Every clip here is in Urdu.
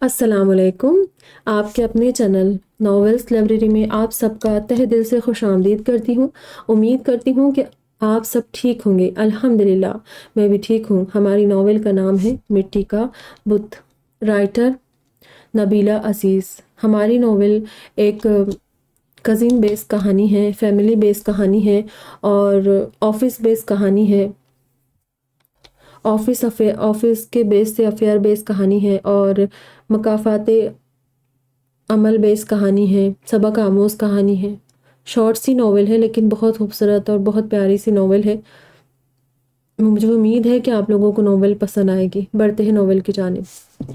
السلام علیکم۔ آپ کے اپنے چینل ناولس لائبریری میں آپ سب کا تہ دل سے خوش آمدید کرتی ہوں۔ امید کرتی ہوں کہ آپ سب ٹھیک ہوں گے۔ الحمدللہ میں بھی ٹھیک ہوں۔ ہماری ناول کا نام ہے مٹی کا بت، رائٹر نبیلہ عزیز۔ ہماری ناول ایک کزن بیس کہانی ہے، فیملی بیس کہانی ہے اور آفس بیس کہانی ہے۔ آفس کے بیس سے افیئر بیس کہانی ہے اور مقافات عمل بیس کہانی ہے، سبق آموز کہانی ہے۔ شارٹ سی ناول ہے لیکن بہت خوبصورت اور بہت پیاری سی ناول ہے۔ مجھے امید ہے کہ آپ لوگوں کو ناول پسند آئے گی۔ بڑھتے ہیں ناول کی جانب۔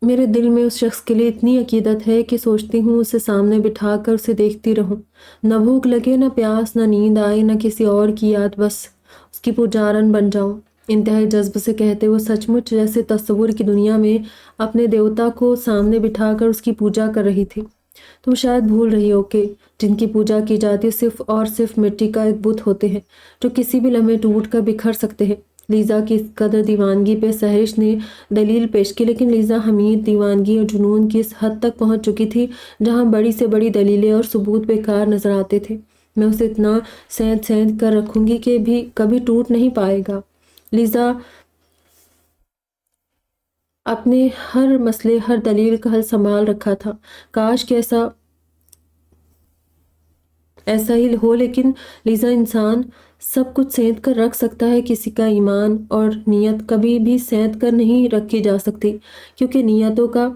میرے دل میں اس شخص کے لیے اتنی عقیدت ہے کہ سوچتی ہوں اسے سامنے بٹھا کر اسے دیکھتی رہوں۔ نہ بھوک لگے، نہ پیاس، نہ نیند آئے، نہ کسی اور کی یاد، بس اس کی پجارن بن جاؤں۔ انتہائی جذب سے کہتے وہ سچ مچ جیسے تصور کی دنیا میں اپنے دیوتا کو سامنے بٹھا کر اس کی پوجا کر رہی تھی۔ تم شاید بھول رہی ہو کہ جن کی پوجا کی جاتی صرف اور صرف مٹی کا ایک بت ہوتے ہیں جو کسی بھی لمحے ٹوٹ کر بکھر سکتے ہیں۔ لیزا کی اس قدر دیوانگی پہ سہرش نے دلیل پیش کی، لیکن لیزا حمید دیوانگی اور جنون کی اس حد تک پہنچ چکی تھی جہاں بڑی سے بڑی دلیلیں اور ثبوت بیکار نظر آتے تھے۔ میں اسے اتنا سیند کر رکھوں گی کہ بھی کبھی ٹوٹ نہیں پائے گا۔ لیزا اپنے ہر مسئلے، ہر دلیل کا حل سنبھال رکھا تھا۔ کاش کہ ایسا ہی ہو، لیکن لیزا انسان سب کچھ سینت کر رکھ سکتا ہے، کسی کا ایمان اور نیت کبھی بھی سینت کر نہیں رکھی جا سکتی، کیونکہ نیتوں کا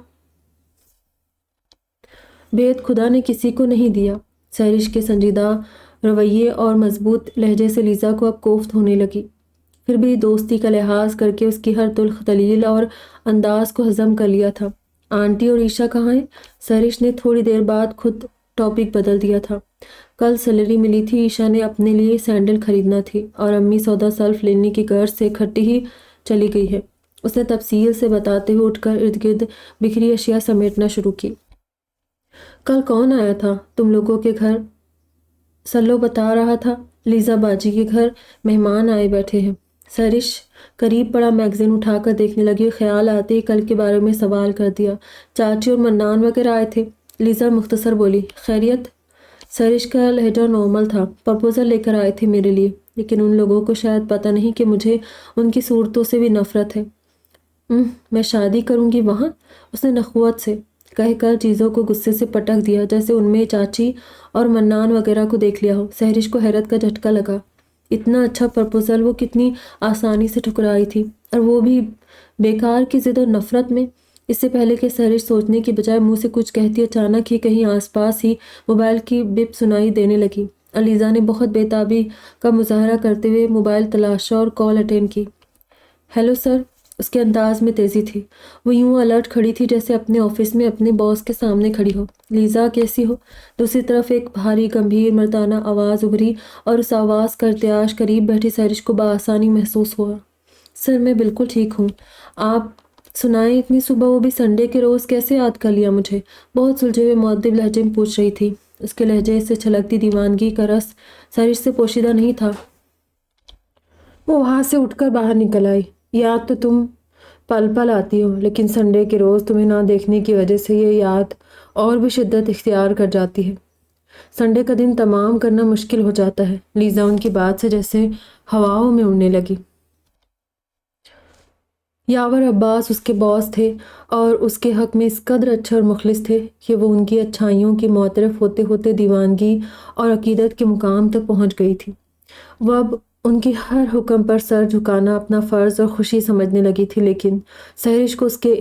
بھید خدا نے کسی کو نہیں دیا۔ سہرش کے سنجیدہ رویے اور مضبوط لہجے سے لیزا کو اب کوفت ہونے لگی، پھر بھی دوستی کا لحاظ کر کے اس کی ہر تلخ دلیل اور انداز کو ہضم کر لیا تھا۔ آنٹی اور عیشا کہاں ہیں؟ سہرش نے تھوڑی دیر بعد خود ٹاپک بدل دیا تھا۔ کل سیلری ملی تھی، عیشا نے اپنے لیے سینڈل خریدنا تھی اور امی سودا سلف لینے کی غرض سے کھٹی ہی چلی گئی ہے۔ اس نے تفصیل سے بتاتے ہوئے اٹھ کر ارد گرد بکھری اشیاء سمیٹنا شروع کی۔ کل کون آیا تھا تم لوگوں کے گھر؟ سلو بتا رہا تھا، لیزا باجی کے گھر مہمان آئے بیٹھے ہیں۔ سہرش قریب پڑا میگزین اٹھا کر دیکھنے لگی اور خیال آتے ہی کل کے بارے میں سوال کر دیا۔ چاچی اور منان وغیرہ آئے تھے؟ لیزا مختصر بولی۔ خیریت؟ سہرش کا لہجہ نارمل تھا۔ پرپوزل لے کر آئے تھے میرے لیے، لیکن ان لوگوں کو شاید پتہ نہیں کہ مجھے ان کی صورتوں سے بھی نفرت ہے۔ میں شادی کروں گی وہاں؟ اس نے نخوت سے کہہ کر چیزوں کو غصے سے پٹک دیا، جیسے ان میں چاچی اور منان وغیرہ کو دیکھ لیا ہو۔ سہرش کو حیرت کا جھٹکا لگا۔ اتنا اچھا پرپوزل وہ کتنی آسانی سے ٹھکرائی تھی، اور وہ بھی بیکار کی ضد اور نفرت میں۔ اس سے پہلے کہ سہرش سوچنے کی بجائے منہ سے کچھ کہتی، اچانک ہی کہیں آس پاس ہی موبائل کی بپ سنائی دینے لگی۔ لیزا نے بہت بے تابی کا مظاہرہ کرتے ہوئے موبائل تلاشا اور کال اٹینڈ کی۔ Hello sir. اس کے انداز میں تیزی تھی۔ وہ یوں الرٹ کھڑی تھی جیسے اپنے آفس میں اپنے باس کے سامنے کھڑی ہو۔ لیزا کیسی ہو؟ دوسری طرف ایک بھاری گمبھیر مردانہ آواز ابھری اور اس آواز کا ارتعاش قریب بیٹھی سہرش کو بآسانی محسوس ہوا۔ سر میں بالکل ٹھیک ہوں، آپ سنائیں، اتنی صبح وہ بھی سنڈے کے روز کیسے یاد کر لیا مجھے؟ بہت سلجھے ہوئے مؤدب لہجے میں پوچھ رہی تھی۔ اس کے لہجے سے چھلکتی دیوانگی کا رس سہرش سے پوشیدہ نہیں تھا۔ وہ وہاں سے اٹھ کر باہر نکل آئی۔ یاد تو تم پل پل آتی ہو، لیکن سنڈے کے روز تمہیں نہ دیکھنے کی وجہ سے یہ یاد اور بھی شدت اختیار کر جاتی ہے۔ سنڈے کا دن تمام کرنا مشکل ہو جاتا ہے۔ لیزا ان کی بات سے جیسے ہواؤں میں اڑنے لگی۔ یاور عباس اس کے باس تھے اور اس کے حق میں اس قدر اچھے اور مخلص تھے کہ وہ ان کی اچھائیوں کی معترف ہوتے ہوتے دیوانگی اور عقیدت کے مقام تک پہنچ گئی تھی۔ وہ اب ان کی ہر حکم پر سر جھکانا اپنا فرض اور خوشی سمجھنے لگی تھی، لیکن سہرش کو اس کے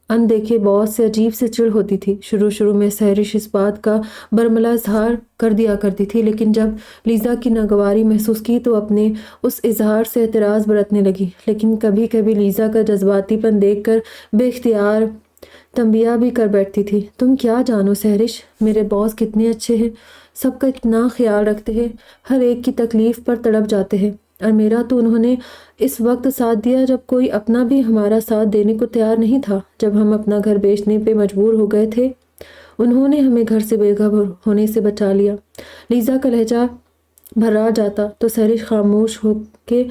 ان دیکھے باس سے عجیب سے چڑ ہوتی تھی۔ شروع میں سہرش اس بات کا برملا اظہار کر دیا کرتی تھی، لیکن جب لیزا کی ناگواری محسوس کی تو اپنے اس اظہار سے اعتراض برتنے لگی۔ لیکن کبھی کبھی لیزا کا جذباتی پن دیکھ کر بے اختیار تنبیہ بھی کر بیٹھتی تھی۔ تم کیا جانو سہرش، میرے باس کتنے اچھے ہیں، سب کا اتنا خیال رکھتے ہیں، ہر ایک کی تکلیف پر تڑپ جاتے ہیں، اور میرا تو انہوں نے اس وقت ساتھ دیا جب کوئی اپنا بھی ہمارا ساتھ دینے کو تیار نہیں تھا۔ جب ہم اپنا گھر بیچنے پہ مجبور ہو گئے تھے، انہوں نے ہمیں گھر سے بے گھر ہونے سے بچا لیا۔ لیزا کا لہجہ بھرا جاتا تو سہرش خاموش ہو کے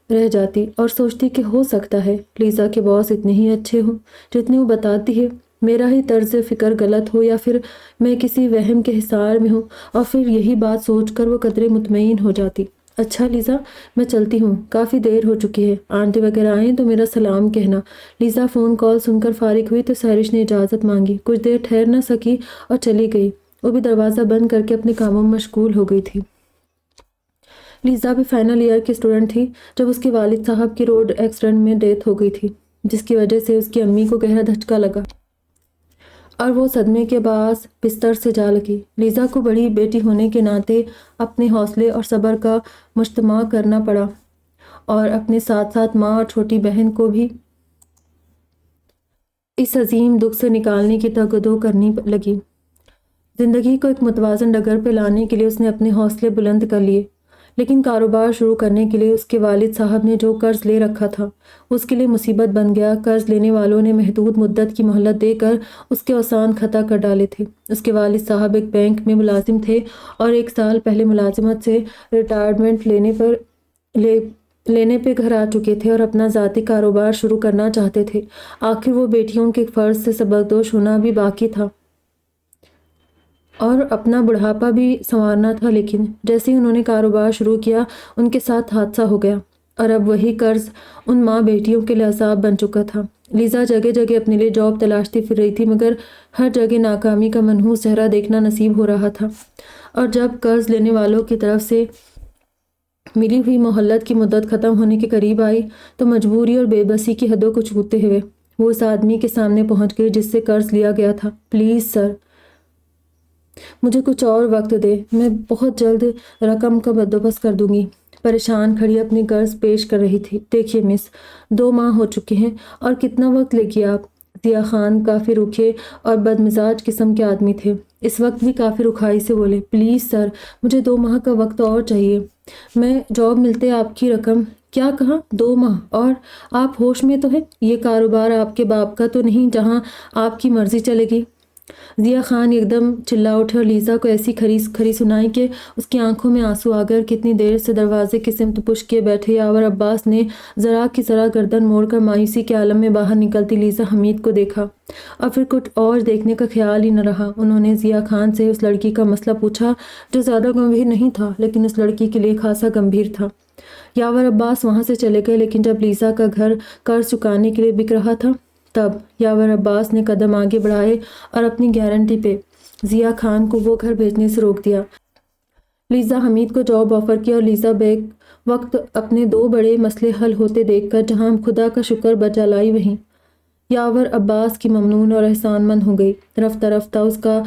رہ جاتی اور سوچتی کہ ہو سکتا ہے لیزا کے باس اتنے ہی اچھے ہوں جتنے وہ بتاتی ہے، میرا ہی طرز فکر غلط ہو یا پھر میں کسی وہم کے حصار میں ہوں، اور پھر یہی بات سوچ کر وہ قدرے مطمئن ہو جاتی۔ اچھا لیزا، میں چلتی ہوں، کافی دیر ہو چکی ہے، آنٹی وغیرہ آئیں تو میرا سلام کہنا۔ لیزا فون کال سن کر فارغ ہوئی تو سہرش نے اجازت مانگی، کچھ دیر ٹھہر نہ سکی اور چلی گئی۔ وہ بھی دروازہ بند کر کے اپنے کاموں میں مشغول ہو گئی تھی۔ لیزا بھی فائنل ایئر کی اسٹوڈنٹ تھی جب اس کے والد صاحب کی روڈ ایکسیڈنٹ میں ڈیتھ ہو گئی تھی، جس کی وجہ سے اس کی امی کو گہرا دھچکا لگا اور وہ صدمے کے باعث بستر سے جا لگی۔ لیزا کو بڑی بیٹی ہونے کے ناطے اپنے حوصلے اور صبر کا مجتمع کرنا پڑا اور اپنے ساتھ ساتھ ماں اور چھوٹی بہن کو بھی اس عظیم دکھ سے نکالنے کی تگدو کرنی لگی۔ زندگی کو ایک متوازن ڈگر پہ لانے کے لیے اس نے اپنے حوصلے بلند کر لیے، لیکن کاروبار شروع کرنے کے لیے اس کے والد صاحب نے جو قرض لے رکھا تھا اس کے لیے مصیبت بن گیا۔ قرض لینے والوں نے محدود مدت کی مہلت دے کر اس کے اوسان خطا کر ڈالے تھے۔ اس کے والد صاحب ایک بینک میں ملازم تھے اور 1 سال پہلے ملازمت سے ریٹائرمنٹ لینے پہ گھر آ چکے تھے اور اپنا ذاتی کاروبار شروع کرنا چاہتے تھے۔ آخر وہ بیٹیوں کے فرض سے سبکدوش ہونا بھی باقی تھا اور اپنا بڑھاپا بھی سنوارنا تھا، لیکن جیسے ہی انہوں نے کاروبار شروع کیا ان کے ساتھ حادثہ ہو گیا اور اب وہی قرض ان ماں بیٹیوں کے لیے عذاب بن چکا تھا۔ لیزا جگہ جگہ اپنے لیے جاب تلاشتی پھر رہی تھی، مگر ہر جگہ ناکامی کا منحوس چہرہ دیکھنا نصیب ہو رہا تھا، اور جب قرض لینے والوں کی طرف سے ملی ہوئی مہلت کی مدت ختم ہونے کے قریب آئی تو مجبوری اور بے بسی کی حدوں کو چھوتے ہوئے وہ اس آدمی کے سامنے پہنچ گئی جس سے قرض لیا گیا تھا۔ پلیز سر، مجھے کچھ اور وقت دے، میں بہت جلد رقم کا بندوبست کر دوں گی۔ پریشان کھڑی اپنی قرض پیش کر رہی تھی۔ دیکھیے مس، 2 ماہ ہو چکے ہیں اور کتنا وقت لے گیا آپ؟ ضیاء خان کافی روکھے اور بدمزاج قسم کے آدمی تھے، اس وقت بھی کافی رکھائی سے بولے۔ پلیز سر، مجھے 2 ماہ کا وقت اور چاہیے، میں جاب ملتے آپ کی رقم۔ کیا کہا؟ 2 ماہ؟ اور آپ ہوش میں تو ہیں؟ یہ کاروبار آپ کے باپ کا تو نہیں جہاں آپ کی مرضی چلے گی؟ ضیاء خان ایک دم چلا اٹھے اور لیزا کو ایسی کھری سنائی کہ اس کی آنکھوں میں آنسو آ گئے اور کتنی دیر سے دروازے کی سمت پش کیے بیٹھے یاور عباس نے ذرا کی ذرا گردن موڑ کر مایوسی کے عالم میں باہر نکلتی لیزا حمید کو دیکھا اور پھر کچھ اور دیکھنے کا خیال ہی نہ رہا۔ انہوں نے ضیاء خان سے اس لڑکی کا مسئلہ پوچھا جو زیادہ گمبھیر نہیں تھا لیکن اس لڑکی کے لیے خاصا گمبھیر تھا۔ یاور عباس وہاں سے چلے گئے، لیکن جب لیزا کا گھر قرض چکانے کے لیے بک رہا تھا تب یاور عباس نے قدم آگے بڑھائے اور اپنی گارنٹی پہ ضیاء خان کو وہ گھر بھیجنے سے روک دیا۔ لیزا حمید کو جاب آفر کیا اور لیزا بیک وقت اپنے 2 بڑے مسئلے حل ہوتے دیکھ کر جہاں خدا کا شکر بجا لائی وہیں یاور عباس کی ممنون اور احسان مند ہو گئی۔ رفتہ رفتہ اس کا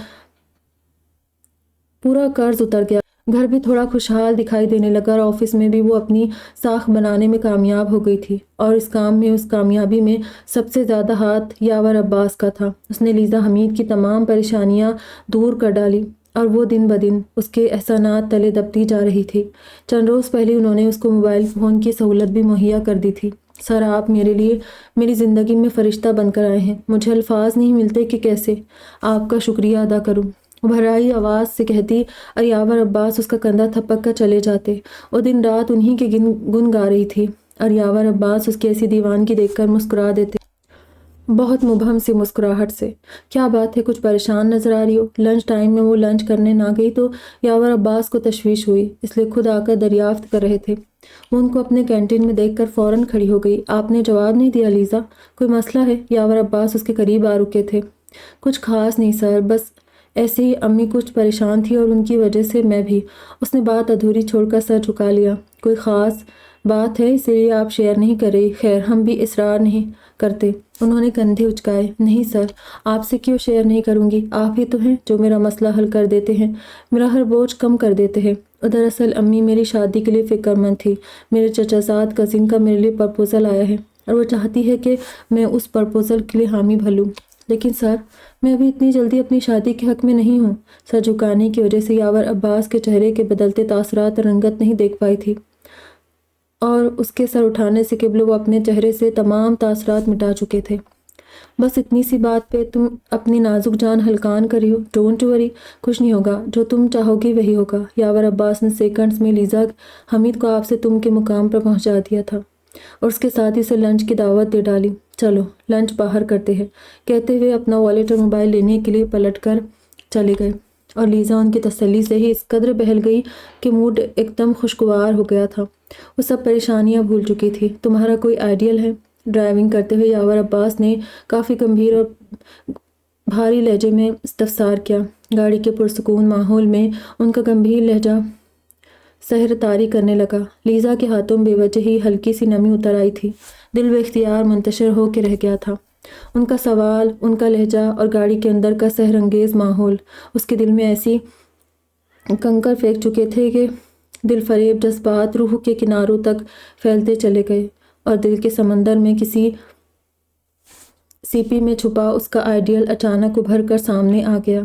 پورا قرض اتر گیا، گھر بھی تھوڑا خوشحال دکھائی دینے لگا اور آفس میں بھی وہ اپنی ساکھ بنانے میں کامیاب ہو گئی تھی، اور اس کام میں اس کامیابی میں سب سے زیادہ ہاتھ یاور عباس کا تھا۔ اس نے لیزا حمید کی تمام پریشانیاں دور کر ڈالی اور وہ دن بدن اس کے احسانات تلے دبتی جا رہی تھی۔ چند روز پہلے انہوں نے اس کو موبائل فون کی سہولت بھی مہیا کر دی تھی۔ سر، آپ میرے لیے میری زندگی میں فرشتہ بن کر آئے ہیں، مجھے الفاظ نہیں ملتے کہ کیسے آپ کا شکریہ ادا کروں، بھرائی آواز سے کہتی اور یاور عباس اس کا کندھا تھپک کر چلے جاتے۔ وہ دن رات انہی کے گن گا رہی تھی اور یاور عباس اس کی ایسی دیوانگی دیکھ کر مسکرا دیتے، بہت مبہم سی مسکراہٹ سے۔ کیا بات ہے، کچھ پریشان نظر آ رہی ہو؟ لنچ ٹائم میں وہ لنچ کرنے نہ گئی تو یاور عباس کو تشویش ہوئی، اس لیے خود آ کر دریافت کر رہے تھے۔ وہ ان کو اپنے کینٹین میں دیکھ کر فوراً کھڑی ہو گئی۔ آپ نے جواب نہیں دیا لیزا، کوئی مسئلہ ہے؟ یاور عباس اس کے قریب آ رکے تھے۔ کچھ خاص نہیں سر، بس ایسے ہی امی کچھ پریشان تھی اور ان کی وجہ سے میں بھی۔ اس نے بات ادھوری چھوڑ کر سر جھکا لیا۔ کوئی خاص بات ہے اسی لیے آپ شیئر نہیں کر رہی؟ خیر، ہم بھی اصرار نہیں کرتے۔ انہوں نے کندھے اچکائے۔ نہیں سر، آپ سے کیوں شیئر نہیں کروں گی؟ آپ ہی تو ہیں جو میرا مسئلہ حل کر دیتے ہیں، میرا ہر بوجھ کم کر دیتے ہیں۔ دراصل امی میری شادی کے لیے فکر مند تھی۔ میرے چچا زاد کزن کا میرے لیے پرپوزل آیا ہے اور وہ چاہتی ہے کہ میں اس پرپوزل کے لیے حامی بھروں، لیکن سر میں ابھی اتنی جلدی اپنی شادی کے حق میں نہیں ہوں۔ سر جھکانے کی وجہ سے یاور عباس کے چہرے کے بدلتے تاثرات رنگت نہیں دیکھ پائی تھی اور اس کے سر اٹھانے سے قبل وہ اپنے چہرے سے تمام تاثرات مٹا چکے تھے۔ بس اتنی سی بات پہ تم اپنی نازک جان ہلکان کری ہو۔ ڈونٹ وری، کچھ نہیں ہوگا، جو تم چاہو گی وہی ہوگا۔ یاور عباس نے سیکنڈز میں لیزا حمید کو آپ سے تم کے مقام پر پہنچا دیا تھا اور اس کے ساتھ ہی اسے لنچ کی دعوت دے ڈالی۔ چلو لنچ باہر کرتے ہیں، کہتے ہوئے اپنا والیٹ اور موبائل لینے کے لیے پلٹ کر چلے گئے، اور لیزا ان کی تسلی سے ہی اس قدر بہل گئی کہ موڈ ایک دم خوشگوار ہو گیا تھا۔ وہ سب پریشانیاں بھول چکی تھی۔ تمہارا کوئی آئیڈیل ہے؟ ڈرائیونگ کرتے ہوئے یاور عباس نے کافی گمبھیر اور بھاری لہجے میں استفسار کیا۔ گاڑی کے پرسکون ماحول میں ان کا گمبھیر لہجہ سحر طاری کرنے لگا۔ لیزا کے ہاتھوں میں بے وجہ ہی ہلکی سی نمی اتر آئی تھی، دل بے اختیار منتشر ہو کے رہ گیا تھا۔ ان کا سوال، ان کا لہجہ اور گاڑی کے اندر کا سحر انگیز ماحول اس کے دل میں ایسی کنکر پھینک چکے تھے کہ دل فریب جذبات روح کے کناروں تک پھیلتے چلے گئے، اور دل کے سمندر میں کسی سیپی میں چھپا اس کا آئیڈیل اچانک ابھر کر سامنے آ گیا،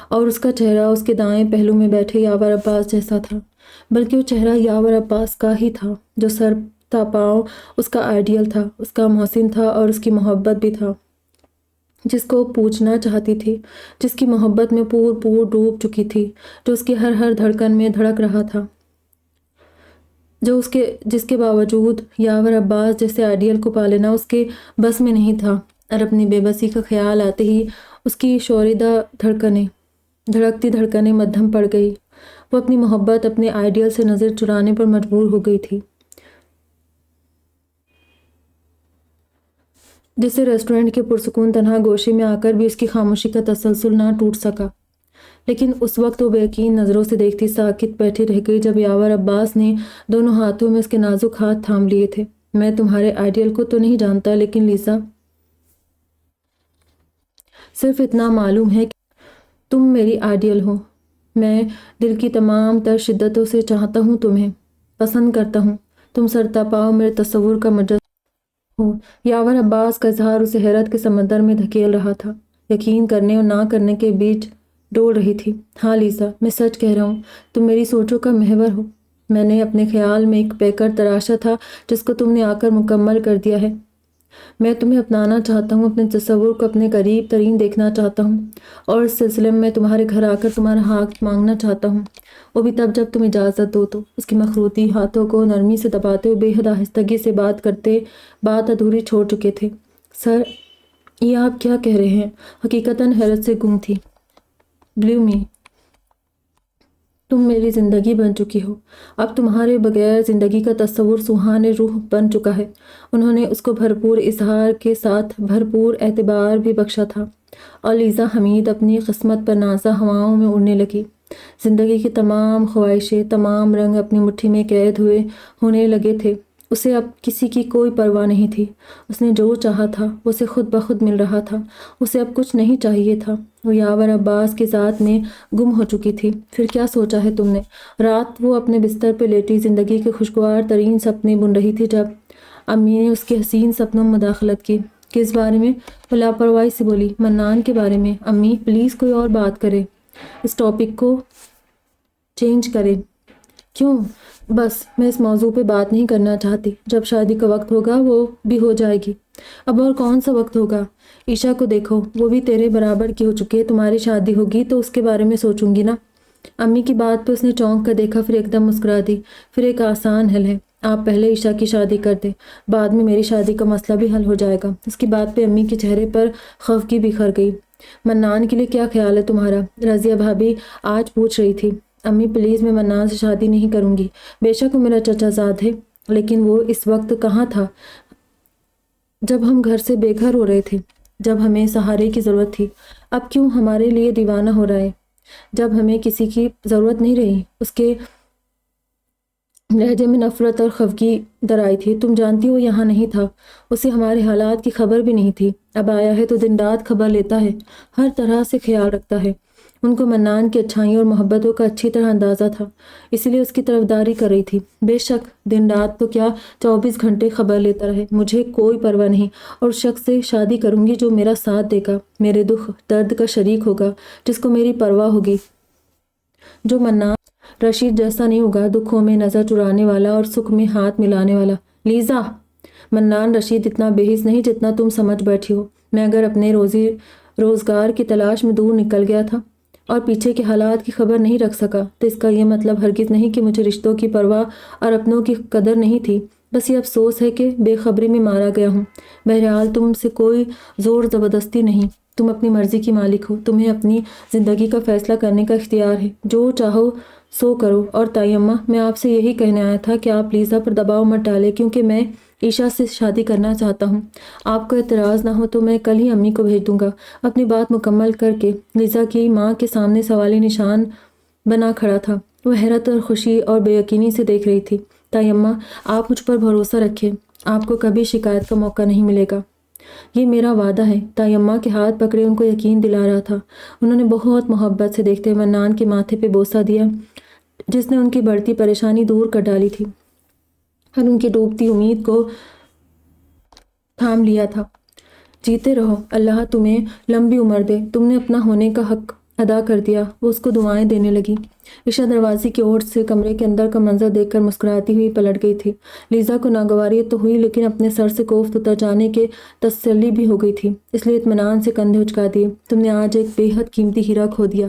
اور اس کا چہرہ اس کے دائیں پہلو میں بیٹھے یاور عباس جیسا تھا، بلکہ وہ چہرہ یاور عباس کا ہی تھا جو سر تا پاؤں اس کا آئیڈیل تھا، اس کا محسن تھا اور اس کی محبت بھی تھا، جس کو پوجنا چاہتی تھی، جس کی محبت میں پور ڈوب چکی تھی، جو اس کی ہر دھڑکن میں دھڑک رہا تھا، جس کے باوجود یاور عباس جیسے آئیڈیل کو پا لینا اس کے بس میں نہیں تھا، اور اپنی بے بسی کا خیال آتے ہی اس کی شوریدہ دھڑکتی دھڑکنیں مدھم پڑ گئی۔ وہ اپنی محبت، اپنے آئیڈیل سے نظر چرانے پر مجبور ہو گئی تھی، جسے ریسٹورنٹ کے پرسکون تنہا گوشے میں آ کر بھی اس کی خاموشی کا تسلسل نہ ٹوٹ سکا۔ لیکن اس وقت وہ بے یقین نظروں سے دیکھتی ساکت بیٹھی رہ گئی جب یاور عباس نے دونوں ہاتھوں میں اس کے نازک ہاتھ تھام لیے تھے۔ میں تمہارے آئیڈیل کو تو نہیں جانتا، لیکن لیزا، صرف اتنا معلوم ہے کہ تم میری آئیڈیل ہو۔ میں دل کی تمام تر شدتوں سے چاہتا ہوں، تمہیں پسند کرتا ہوں، تم سرتاپاؤ میرے تصور کا مجسمہ ہو۔ یاور عباس کا اظہار اسے حیرت کے سمندر میں دھکیل رہا تھا، یقین کرنے اور نہ کرنے کے بیچ ڈول رہی تھی۔ ہاں لیزا، میں سچ کہہ رہا ہوں، تم میری سوچوں کا محور ہو۔ میں نے اپنے خیال میں ایک پیکر تراشا تھا جس کو تم نے آ کر مکمل کر دیا ہے۔ میں تمہیں اپنانا چاہتا ہوں، اپنے تصور کو اپنے قریب ترین دیکھنا چاہتا ہوں، اور اس سلسلے میں تمہارے گھر آ کر تمہارا حق مانگنا چاہتا ہوں، وہ بھی تب جب تم اجازت دو تو۔ اس کے مخروطی ہاتھوں کو نرمی سے دباتے ہوئے بے حد آہستگی سے بات کرتے بات ادھوری چھوڑ چکے تھے۔ سر، یہ آپ کیا کہہ رہے ہیں؟ حقیقتاً حیرت سے گم تھی۔ بلیو می، تم میری زندگی بن چکی ہو، اب تمہارے بغیر زندگی کا تصور سوہانے روح بن چکا ہے۔ انہوں نے اس کو بھرپور اظہار کے ساتھ بھرپور اعتبار بھی بخشا تھا، اور لیزا حمید اپنی قسمت پر نازا ہواؤں میں اڑنے لگی۔ زندگی کی تمام خواہشیں، تمام رنگ اپنی مٹھی میں قید ہونے لگے تھے۔ اسے اب کسی کی کوئی پرواہ نہیں تھی۔ اس نے جو چاہا تھا وہ اسے خود بخود مل رہا تھا۔ اسے اب کچھ نہیں چاہیے تھا۔ وہ یاور عباس کی ذات میں گم ہو چکی تھی۔ پھر کیا سوچا ہے تم نے؟ رات وہ اپنے بستر پہ لیٹی زندگی کے خوشگوار ترین سپنے بن رہی تھی جب امی نے اس کے حسین سپنوں میں مداخلت کی۔ کس بارے میں؟ وہ لاپرواہی سے بولی۔ منان کے بارے میں۔ امی پلیز کوئی اور بات کرے، اس ٹاپک کو چینج کرے۔ کیوں؟ بس میں اس موضوع پہ بات نہیں کرنا چاہتی۔ جب شادی کا وقت ہوگا وہ بھی ہو جائے گی۔ اب اور کون سا وقت ہوگا؟ عشا کو دیکھو، وہ بھی تیرے برابر کی ہو چکی ہے۔ تمہاری شادی ہوگی تو اس کے بارے میں سوچوں گی نا۔ امی کی بات پہ اس نے چونک کر دیکھا، پھر ایک دم مسکرا دی۔ پھر ایک آسان حل ہے، آپ پہلے عشا کی شادی کر دیں، بعد میں میری شادی کا مسئلہ بھی حل ہو جائے گا۔ اس کی بات پہ امی کے چہرے پر خفگی بکھر گئی۔ منان کے لیے کیا خیال ہے تمہارا؟ رضیہ بھابی آج پوچھ رہی تھی۔ امی پلیز، میں منان سے شادی نہیں کروں گی۔ بے شک وہ میرا چچا زاد ہے، لیکن وہ اس وقت کہاں تھا جب ہم گھر سے بے گھر ہو رہے تھے، جب ہمیں سہارے کی ضرورت تھی۔ اب کیوں ہمارے لیے دیوانہ ہو رہا ہے جب ہمیں کسی کی ضرورت نہیں رہی؟ اس کے لہجے میں نفرت اور خفگی در آئی تھی۔ تم جانتی ہو یہاں نہیں تھا، اسے ہمارے حالات کی خبر بھی نہیں تھی۔ اب آیا ہے تو دن رات خبر لیتا ہے، ہر طرح سے خیال رکھتا ہے۔ ان کو منان کی اچھائیوں اور محبتوں کا اچھی طرح اندازہ تھا، اسی لیے اس کی طرفداری کر رہی تھی۔ بے شک دن رات تو کیا 24 گھنٹے خبر لیتا رہے، مجھے کوئی پرواہ نہیں، اور اس شخص سے شادی کروں گی جو میرا ساتھ دے گا، میرے دکھ درد کا شریک ہوگا، جس کو میری پرواہ ہوگی، جو منان رشید جیسا نہیں ہوگا، دکھوں میں نظر چرانے والا اور سکھ میں ہاتھ ملانے والا۔ لیزا، منان رشید اتنا بے حس نہیں جتنا تم سمجھ بیٹھی ہو۔ میں اگر اپنے روزی روزگار کی تلاش میں دور نکل گیا تھا اور پیچھے کے حالات کی خبر نہیں رکھ سکا تو اس کا یہ مطلب ہرگز نہیں کہ مجھے رشتوں کی پرواہ اور اپنوں کی قدر نہیں تھی، بس یہ افسوس ہے کہ بے خبری میں مارا گیا ہوں۔ بہرحال تم سے کوئی زور زبردستی نہیں، تم اپنی مرضی کی مالک ہو، تمہیں اپنی زندگی کا فیصلہ کرنے کا اختیار ہے، جو چاہو سو کرو۔ اور تائی اماں، میں آپ سے یہی کہنے آیا تھا کہ آپ لیزا پر دباؤ مت ڈالیں کیونکہ میں عیشا سے شادی کرنا چاہتا ہوں۔ آپ کو اعتراض نہ ہو تو میں کل ہی امی کو بھیج دوں گا۔ اپنی بات مکمل کر کے لیزا کی ماں کے سامنے سوالی نشان بنا کھڑا تھا۔ وہ حیرت اور خوشی اور بے یقینی سے دیکھ رہی تھی۔ تائی اماں، آپ مجھ پر بھروسہ رکھیں، آپ کو کبھی شکایت کا موقع نہیں ملے گا۔ یہ میرا وعدہ ہے۔ تائی اماں کے ہاتھ پکڑے ان کو یقین دلا رہا تھا۔ انہوں نے بہت محبت سے دیکھتے ہوئے منان کے ماتھے پہ بوسہ دیا جس نے ان کی بڑھتی پریشانی دور کر ڈالی تھی اور ان کی ڈوبتی امید کو تھام لیا تھا۔ جیتے رہو، اللہ تمہیں لمبی عمر دے، تم نے اپنا ہونے کا حق ادا کر دیا۔ وہ اس کو دعائیں دینے لگی۔ عشا دروازے کی اوٹ سے کمرے کے اندر کا منظر دیکھ کر مسکراتی ہوئی پلٹ گئی تھی۔ لیزا کو ناگواری تو ہوئی لیکن اپنے سر سے کوفت اتر جانے کے تسلی بھی ہو گئی تھی، اس لیے اطمینان سے کندھے اچکا دیے۔ تم نے آج ایک بے حد قیمتی ہیرا کھو دیا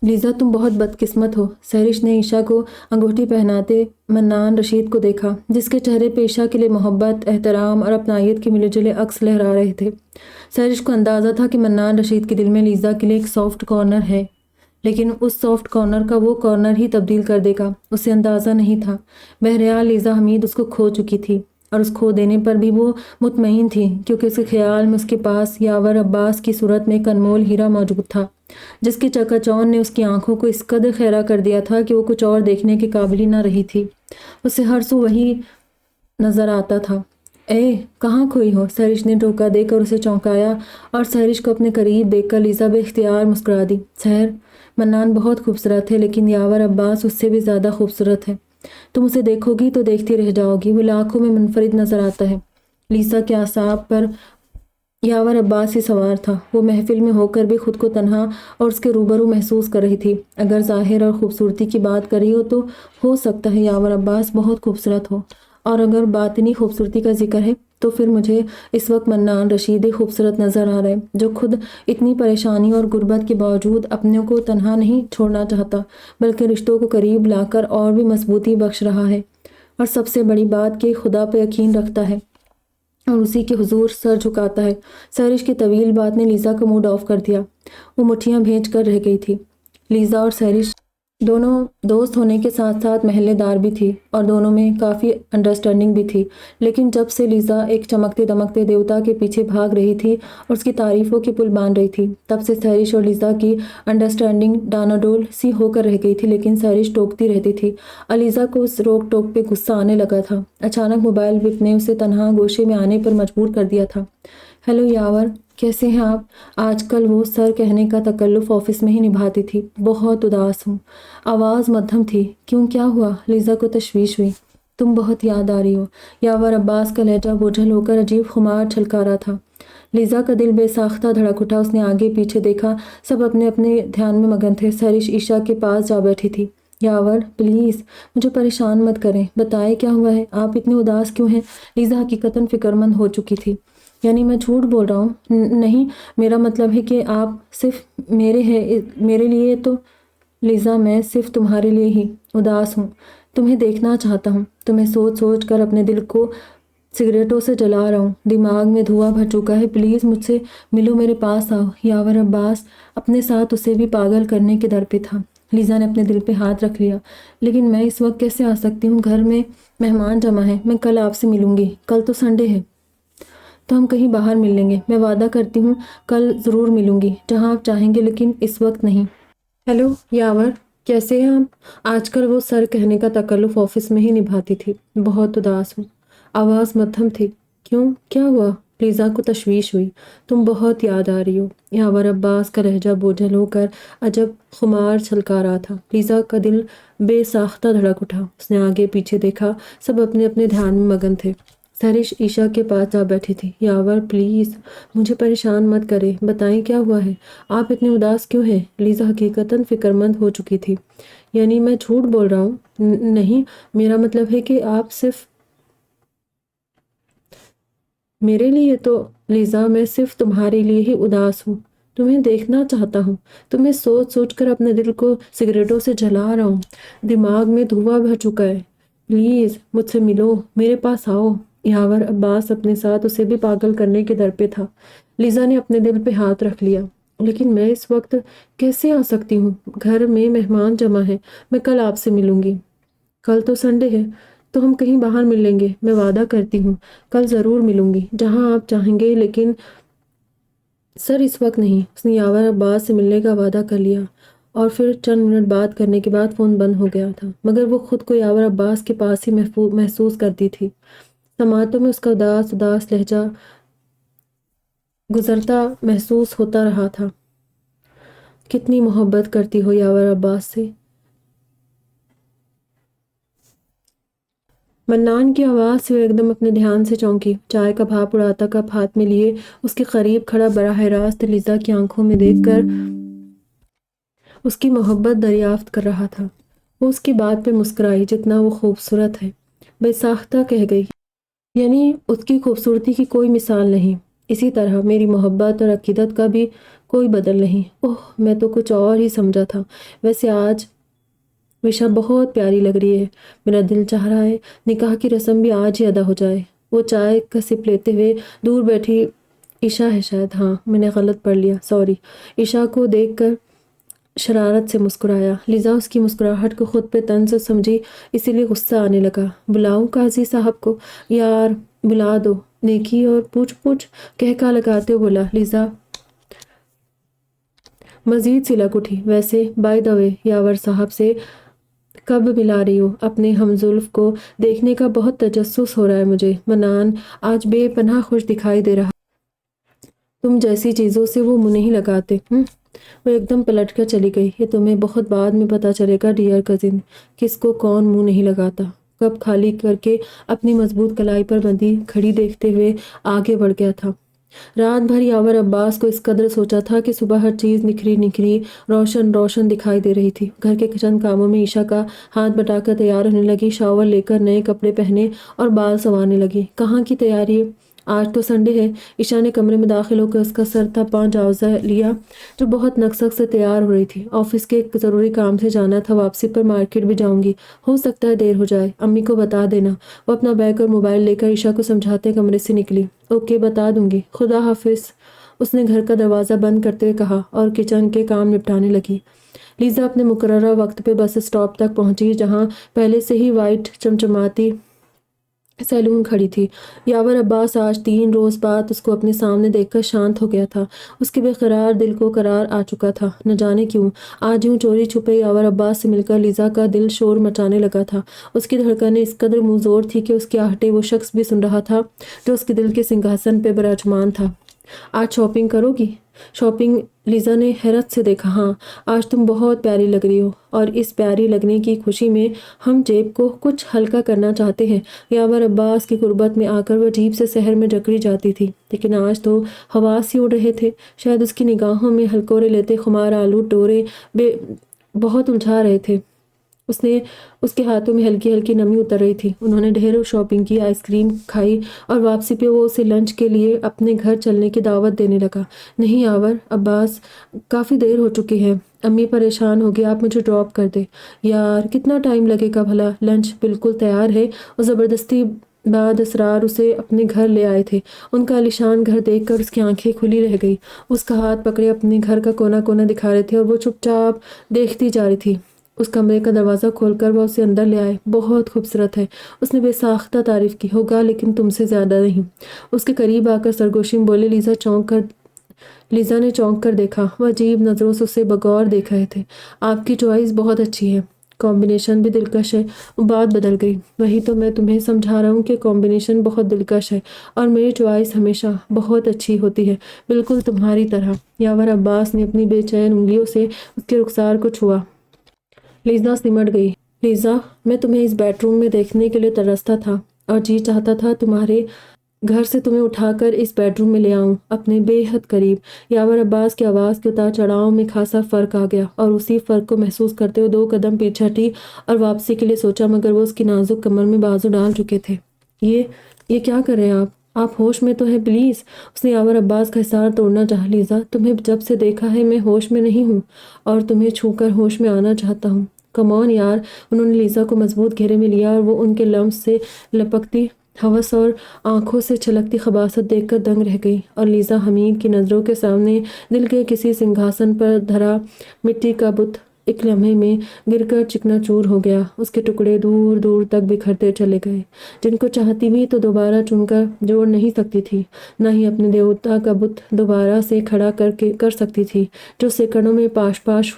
لیزا، تم بہت بدقسمت ہو۔ سہرش نے عشا کو انگوٹھی پہناتے منان رشید کو دیکھا جس کے چہرے پہ عشا کے لیے محبت، احترام اور اپنائیت کے ملے جلے عکس لہرا رہے تھے۔ سہرش کو اندازہ تھا کہ منان رشید کے دل میں لیزا کے لیے ایک سافٹ کارنر ہے، لیکن اس سافٹ کارنر کا وہ کارنر ہی تبدیل کر دے گا، اسے اندازہ نہیں تھا۔ بہرحال لیزا حمید اس کو کھو چکی تھی اور اس کھو دینے پر بھی وہ مطمئن تھی کیونکہ اس کے خیال میں اس کے پاس یاور عباس کی صورت میں ایک انمول ہیرا موجود تھا جس کی چکا چوند نے اس کی آنکھوں کو اس قدر خیرہ کر دیا تھا کہ وہ کچھ اور دیکھنے کے قابل ہی نہ رہی تھی۔ اسے ہر سو وہی نظر آتا تھا۔ اے کہاں کھوئی ہو؟ سہرش نے ٹوکا دے کر اسے چونکایا اور سہرش کو اپنے قریب دیکھ کر لیزا بے اختیار مسکرا دی۔ سحر، منان بہت خوبصورت ہے لیکن یاور عباس اس سے بھی زیادہ خوبصورت ہے۔ تم اسے دیکھو گی تو دیکھتی رہ جاؤ گی، وہ لاکھوں میں منفرد نظر آتا ہے۔ لیزا کے اعصاب پر یاور عباس ہی سوار تھا۔ وہ محفل میں ہو کر بھی خود کو تنہا اور اس کے روبرو محسوس کر رہی تھی۔ اگر ظاہر اور خوبصورتی کی بات کر رہی ہو سکتا ہے یاور عباس بہت خوبصورت ہو، اور اگر باطنی خوبصورتی کا ذکر ہے تو پھر مجھے اس وقت منان رشید خوبصورت نظر آ رہا ہے جو خود اتنی پریشانی اور غربت کے باوجود اپنوں کو تنہا نہیں چھوڑنا چاہتا بلکہ رشتوں کو قریب لا کر اور بھی مضبوطی بخش رہا ہے، اور سب سے بڑی بات کہ خدا پہ یقین رکھتا ہے اور اسی کے حضور سر جھکاتا ہے۔ سہرش کی طویل بات نے لیزا کا موڈ آف کر دیا۔ وہ مٹھیاں بھیج کر رہ گئی تھی۔ لیزا اور سہرش دونوں دوست ہونے کے ساتھ ساتھ محلے دار بھی تھی اور دونوں میں کافی انڈرسٹینڈنگ بھی تھی، لیکن جب سے لیزا ایک چمکتے دمکتے دیوتا کے پیچھے بھاگ رہی تھی اور اس کی تعریفوں کے پل باندھ رہی تھی تب سے سہرش اور لیزا کی انڈرسٹینڈنگ ڈاناڈول سی ہو کر رہ گئی تھی، لیکن سہرش ٹوکتی رہتی تھی اور لیزا کو اس روک ٹوک پہ غصہ آنے لگا تھا۔ اچانک موبائل وپ نے اسے تنہا گوشے میں آنے پر مجبور کر دیا تھا۔ ہیلو یاور، کیسے ہیں آپ؟ آج کل وہ سر کہنے کا تکلف آفس میں ہی نبھاتی تھی۔ بہت اداس ہوں۔ آواز مدھم تھی۔ کیوں، کیا ہوا؟ لیزا کو تشویش ہوئی۔ تم بہت یاد آ رہی ہو۔ یاور عباس کا لہجہ بوجھل ہو کر عجیب خمار چھلکا رہا تھا۔ لیزا کا دل بے ساختہ دھڑک اٹھا۔ اس نے آگے پیچھے دیکھا، سب اپنے اپنے دھیان میں مگن تھے۔ سہرش عشا کے پاس جا بیٹھی تھی۔ یاور پلیز مجھے پریشان مت کریں، بتائیں کیا ہوا ہے؟ آپ اتنے اداس کیوں ہیں؟ لیزا حقیقتاً فکر مند ہو چکی تھی۔ یعنی میں جھوٹ بول رہا ہوں؟ نہیں، میرا مطلب ہے کہ آپ صرف میرے لیے تو لیزا، میں صرف تمہارے لیے ہی اداس ہوں۔ تمہیں دیکھنا چاہتا ہوں، تمہیں سوچ سوچ کر اپنے دل کو سگریٹوں سے جلا رہا ہوں، دماغ میں دھواں بھر چکا ہے۔ پلیز مجھ سے ملو، میرے پاس آؤ۔ یاور عباس اپنے ساتھ اسے بھی پاگل کرنے کے در پہ تھا۔ لیزا نے اپنے دل پہ ہاتھ رکھ لیا۔ لیکن میں اس وقت کیسے آ سکتی ہوں؟ گھر میں مہمان جمع ہیں۔ میں کل آپ سے ملوں گی۔ کل تو سنڈے ہے تو ہم کہیں باہر مل لیں گے۔ میں وعدہ کرتی ہوں کل ضرور ملوں گی، جہاں آپ چاہیں گے، لیکن اس وقت نہیں۔ ہیلو یاور، کیسے ہیں آپ؟ آج کل وہ سر کہنے کا تکلف آفس میں ہی نبھاتی تھی۔ بہت اداس ہوں۔ آواز مدھم تھی۔ کیوں، کیا ہوا؟ لیزا کو تشویش ہوئی۔ تم بہت یاد آ رہی ہو۔ یاور عباس کا لہجہ بوجھل ہو کر عجب خمار چھلکا رہا تھا۔ لیزا کا دل بے ساختہ دھڑک اٹھا۔ اس نے آگے پیچھے دیکھا، سب اپنے اپنے دھیان میں مگن تھے۔ سہرش عشا کے پاس جا بیٹھی تھی۔ یاور پلیز مجھے پریشان مت کرے، بتائیں کیا ہوا ہے؟ آپ اتنے اداس کیوں ہیں؟ لیزا حقیقتاً فکر مند ہو چکی تھی۔ یعنی میں جھوٹ بول رہا ہوں؟ نہیں، میرا مطلب ہے کہ آپ صرف میرے لیے تو لیزا میں صرف تمہارے لیے ہی اداس ہوں، تمہیں دیکھنا چاہتا ہوں، تمہیں سوچ سوچ کر اپنے دل کو سگریٹوں سے جلا رہا ہوں، دماغ میں دھواں بھر چکا ہے، پلیز مجھ سے ملو، میرے پاس آؤ۔ یاور عباس اپنے ساتھ اسے بھی پاگل کرنے کے در پہ تھا۔ لیزا نے اپنے دل پہ ہاتھ رکھ لیا۔ لیکن میں اس وقت کیسے آ سکتی ہوں؟ گھر میں مہمان جمع ہیں، میں کل آپ سے ملوں گی۔ کل تو سنڈے ہے، تو ہم کہیں باہر مل لیں گے، میں وعدہ کرتی ہوں، کل ضرور ملوں گی، جہاں آپ چاہیں گے، لیکن سر اس وقت نہیں۔ اس نے یاور عباس سے ملنے کا وعدہ کر لیا اور پھر چند منٹ بات کرنے کے بعد فون بند ہو گیا تھا، مگر وہ خود کو یاور عباس کے پاس ہی محسوس کرتی تھی۔ سماعتوں میں اس کا اداس اداس لہجہ گزرتا محسوس ہوتا رہا تھا۔ کتنی محبت کرتی ہو یاور عباس سے؟ منان کی آواز سے وہ ایک دم اپنے دھیان سے چونکی۔ چائے کا بھاپ اڑاتا کپ ہاتھ میں لیے اس کے قریب کھڑا براہ راست لیزا کی آنکھوں میں دیکھ کر اس کی محبت دریافت کر رہا تھا۔ وہ اس کی بات پہ مسکرائی، جتنا وہ خوبصورت ہے، بے ساختہ کہہ گئی، یعنی اس کی خوبصورتی کی کوئی مثال نہیں، اسی طرح میری محبت اور عقیدت کا بھی کوئی بدل نہیں۔ اوہ، میں تو کچھ اور ہی سمجھا تھا۔ ویسے آج وشا بہت پیاری لگ رہی ہے، میرا دل چاہ رہا ہے نکاح کی رسم بھی آج ہی ادا ہو جائے۔ وہ چائے کا سپ لیتے ہوئے دور بیٹھی عشا ہے شاید، ہاں میں نے غلط پڑھ لیا، سوری، عشا کو دیکھ کر شرارت سے مسکرایا۔ لیزا اس کی مسکراہٹ کو خود پہ طنز سمجھی، اسی لیے غصہ آنے لگا۔ بلاؤں قاضی صاحب کو؟ یار بلا دو، نیکی اور پوچھ پوچھ کہکا لگاتے ہوئے بولا۔ لیزا مزید سلک اٹھی۔ ویسے بائی دا وے، یاور صاحب سے کب ملا رہی ہو؟ اپنے ہمزلف کو دیکھنے کا بہت تجسس ہو رہا ہے مجھے۔ منان آج بے پناہ خوش دکھائی دے رہا، تم جیسی چیزوں سے وہ منہ نہیں لگاتے۔ وہ ایک دم پلٹ کر چلی گئی۔ یہ تمہیں بہت بعد میں پتا چلے گا ڈیئر کزن، کس کو کون منہ نہیں لگاتا۔ کپ خالی کر کے اپنی مضبوط کلائی پر بندھی گھڑی دیکھتے ہوئے آگے بڑھ گیا تھا۔ رات بھر یاور عباس کو اس قدر سوچا تھا کہ صبح ہر چیز نکھری نکھری روشن روشن دکھائی دے رہی تھی۔ گھر کے چند کاموں میں عشا کا ہاتھ بٹا کر تیار ہونے لگی، شاور لے کر نئے کپڑے پہنے اور بال سنوارنے لگی۔ کہاں کی تیاری؟ آج تو سنڈے ہے۔ عشا نے کمرے میں داخل ہو کر اس کا سر تا پاں جائزہ لیا، جو بہت نقصق سے تیار ہو رہی تھی۔ آفس کے ایک ضروری کام سے جانا تھا، واپسی پر مارکیٹ بھی جاؤں گی، ہو سکتا ہے دیر ہو جائے، امی کو بتا دینا۔ وہ اپنا بیگ اور موبائل لے کر عشا کو سمجھاتے کمرے سے نکلی۔ اوکے، بتا دوں گی، خدا حافظ، اس نے گھر کا دروازہ بند کرتے ہوئے کہا اور کچن کے کام نپٹانے لگی۔ لیزا اپنے مقررہ وقت پہ بس اسٹاپ تک پہنچی، جہاں پہلے سے ہی وائٹ چمچماتی سیلون کھڑی تھی۔ یاور عباس آج 3 روز بعد اس کو اپنے سامنے دیکھ کر شانت ہو گیا تھا۔ اس کے بے قرار دل کو قرار آ چکا تھا، نہ جانے کیوں۔ آج یوں چوری چھپے یاور عباس سے مل کر لیزا کا دل شور مچانے لگا تھا۔ اس کی دھڑکنیں اس قدر منہ زور تھی کہ اس کی آہٹیں وہ شخص بھی سن رہا تھا جو اس کے دل کے سنگھاسن پہ براجمان تھا۔ آج شاپنگ کرو گی؟ شاپنگ؟ لیزا نے حیرت سے دیکھا۔ ہاں، آج تم بہت پیاری لگ رہی ہو، اور اس پیاری لگنے کی خوشی میں ہم جیب کو کچھ ہلکا کرنا چاہتے ہیں۔ یاور عباس کی قربت میں آ کر وہ عجیب سے سحر میں جکڑی جاتی تھی، لیکن آج تو حواس ہی اڑ رہے تھے۔ شاید اس کی نگاہوں میں ہلکورے لیتے خمار آلو ٹورے بہت الجھا رہے تھے۔ اس کے ہاتھوں میں ہلکی ہلکی نمی اتر رہی تھی۔ انہوں نے ڈھیروں شاپنگ کی، آئس کریم کھائی، اور واپسی پہ وہ اسے لنچ کے لیے اپنے گھر چلنے کی دعوت دینے لگا۔ نہیں یاور عباس، کافی دیر ہو چکی ہے، امی پریشان ہوگی، آپ مجھے ڈراپ کر دیں۔ یار کتنا ٹائم لگے گا بھلا؟ لنچ بالکل تیار ہے۔ اور زبردستی بعد اسرار اسے اپنے گھر لے آئے تھے۔ ان کا عالیشان گھر دیکھ کر اس کی آنکھیں کھلی رہ گئی۔ اس کا ہاتھ پکڑے اپنے گھر کا کونا کونا دکھا رہے تھے اور وہ چپ چاپ دیکھتی جا رہی تھی۔ اس کمرے کا دروازہ کھول کر وہ اسے اندر لے آئے۔ بہت خوبصورت ہے، اس نے بے ساختہ تعریف کی۔ ہوگا، لیکن تم سے زیادہ نہیں۔ اس کے قریب آ کر سرگوشی میں بولے۔ لیزا نے چونک کر دیکھا، وہ عجیب نظروں سے اسے بغور دیکھ رہے تھے۔ آپ کی چوائس بہت اچھی ہے، کمبینیشن بھی دلکش ہے۔ وہ بات بدل گئی۔ وہی تو میں تمہیں سمجھا رہا ہوں کہ کمبینیشن بہت دلکش ہے، اور میری چوائس ہمیشہ بہت اچھی ہوتی ہے، بالکل تمہاری طرح۔ یاور عباس نے اپنی بے چین انگلیوں سے اس کے رخسار کو چھوا۔ لیزا سمٹ گئی۔ لیزا، میں تمہیں اس بیڈ روم میں دیکھنے کے لیے ترستا تھا، اور جی چاہتا تھا تمہارے گھر سے تمہیں اٹھا کر اس بیڈ روم میں لے آؤں، اپنے بے حد قریب۔ یاور عباس کی آواز کے اتار چڑھاؤ میں خاصا فرق آ گیا، اور اسی فرق کو محسوس کرتے ہوئے 2 قدم پیچھے ہٹی اور واپسی کے لیے سوچا، مگر وہ اس کی نازک کمر میں بازو ڈال چکے تھے۔ یہ کیا کر رہے ہیں آپ؟ آپ ہوش میں تو ہیں پلیز؟ اس نے یاور عباس کا حصار توڑنا چاہا۔ لیزا، تمہیں جب سے دیکھا ہے میں ہوش میں نہیں ہوں اور تمہیں چھو کر ہوش میں آنا چاہتا ہوں۔ کم آن یار۔ انہوں نے لیزا کو مضبوط گھیرے میں لیا اور وہ ان کے لمس سے لپکتی ہوس اور آنکھوں سے چھلکتی خباثت دیکھ کر دنگ رہ گئی، اور لیزا حمید کی نظروں کے سامنے دل کے کسی سنگھاسن پر دھرا مٹی کا بت ایک لمحے میں گر کر چکنا چور ہو گیا۔ اس کے ٹکڑے دور دور تک بکھرتے چلے گئے، جن کو چاہتی بھی تو دوبارہ چن کر جوڑ نہیں سکتی تھی، نہ ہی اپنے دیوتا کا بت دوبارہ سے کھڑا کر سکتی تھی، جو سیکنڈوں میں پاش پاش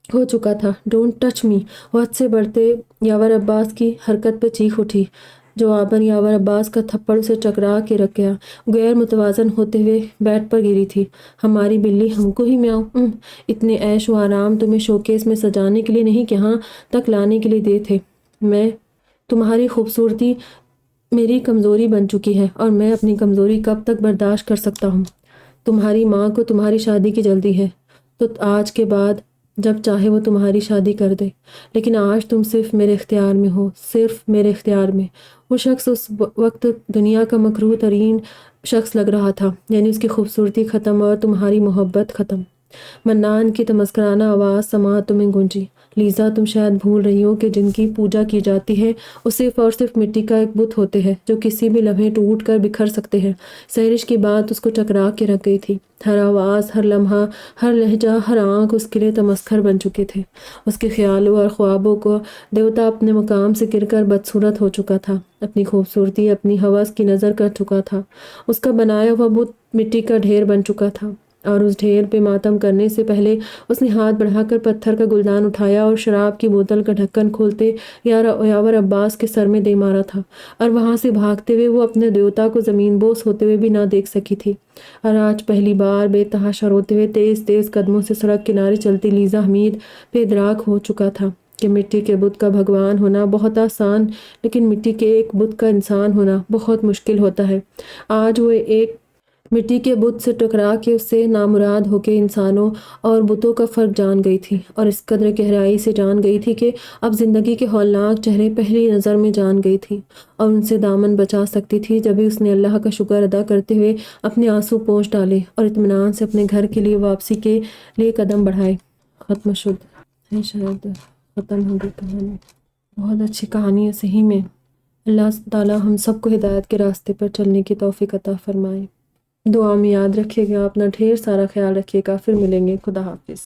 ہو چکا تھا۔ Don't touch me! وہ حد سے بڑھتے یاور عباس کی حرکت پہ چیخ اٹھی۔ جواباً یاور عباس کا تھپڑ اسے چکرا کے رکھ گیا۔ غیر متوازن ہوتے ہوئے بیڈ پر گری تھی۔ ہماری بلی ہم کو ہی میاؤں! اتنے عیش و آرام تمہیں شوکیس میں سجانے کے لیے نہیں، یہاں تک لانے کے لیے دیے تھے۔ تمہاری خوبصورتی میری کمزوری بن چکی ہے، اور میں اپنی کمزوری کب تک برداشت کر سکتا ہوں؟ تمہاری ماں کو تمہاری شادی کی جلدی ہے، تو آج کے بعد جب چاہے وہ تمہاری شادی کر دے، لیکن آج تم صرف میرے اختیار میں ہو، صرف میرے اختیار میں۔ وہ شخص اس وقت دنیا کا مکروہ ترین شخص لگ رہا تھا، یعنی اس کی خوبصورتی ختم اور تمہاری محبت ختم۔ منان کی تمسکرانہ آواز سماعتوں میں گونجی۔ لیزا، تم شاید بھول رہی ہو کہ جن کی پوجا کی جاتی ہے وہ صرف اور صرف مٹی کا ایک بت ہوتے ہیں، جو کسی بھی لمحے ٹوٹ کر بکھر سکتے ہیں۔ سحرش کی بات اس کو چکرا کے رکھ گئی تھی۔ ہر آواز، ہر لمحہ، ہر لہجہ، ہر آنکھ اس کے لیے تمسخر بن چکے تھے۔ اس کے خیالوں اور خوابوں کو دیوتا اپنے مقام سے گر کر بدصورت ہو چکا تھا، اپنی خوبصورتی، اپنی ہوس کی نظر کر چکا تھا۔ اس کا بنایا ہوا بت مٹی کا ڈھیر بن چکا تھا، اور اس ڈھیر پہ ماتم کرنے سے پہلے اس نے ہاتھ بڑھا کر پتھر کا گلدان اٹھایا اور شراب کی بوتل کا ڈھکن کھولتے یاور عباس کے سر میں دے مارا تھا، اور وہاں سے بھاگتے ہوئے وہ اپنے دیوتا کو زمین بوس ہوتے ہوئے بھی نہ دیکھ سکی تھی۔ اور آج پہلی بار بے تحاشا روتے ہوئے تیز تیز قدموں سے سڑک کنارے چلتی لیزا حمید پہ ادراک ہو چکا تھا کہ مٹی کے بت کا بھگوان ہونا بہت آسان، لیکن مٹی کے ایک بت کا انسان ہونا بہت مشکل ہوتا ہے۔ آج وہ ایک مٹی کے بت سے ٹکرا کے اس سے نامراد ہو کے انسانوں اور بتوں کا فرق جان گئی تھی، اور اس قدر گہرائی سے جان گئی تھی کہ اب زندگی کے ہولناک چہرے پہلی نظر میں جان گئی تھی، اور ان سے دامن بچا سکتی تھی۔ جبھی اس نے اللہ کا شکر ادا کرتے ہوئے اپنے آنسو پونچھ ڈالے اور اطمینان سے اپنے گھر کے لیے واپسی کے لیے قدم بڑھائے۔ ختم شد ہے، شاید ختم ہو گئی کہانی۔ بہت اچھی کہانی ہے صحیح میں۔ اللہ تعالیٰ ہم سب کو ہدایت کے راستے پر چلنے کی توفیق عطا فرمائے۔ دعا میں یاد رکھیے گا، اپنا ڈھیر سارا خیال رکھیے گا، پھر ملیں گے۔ خدا حافظ۔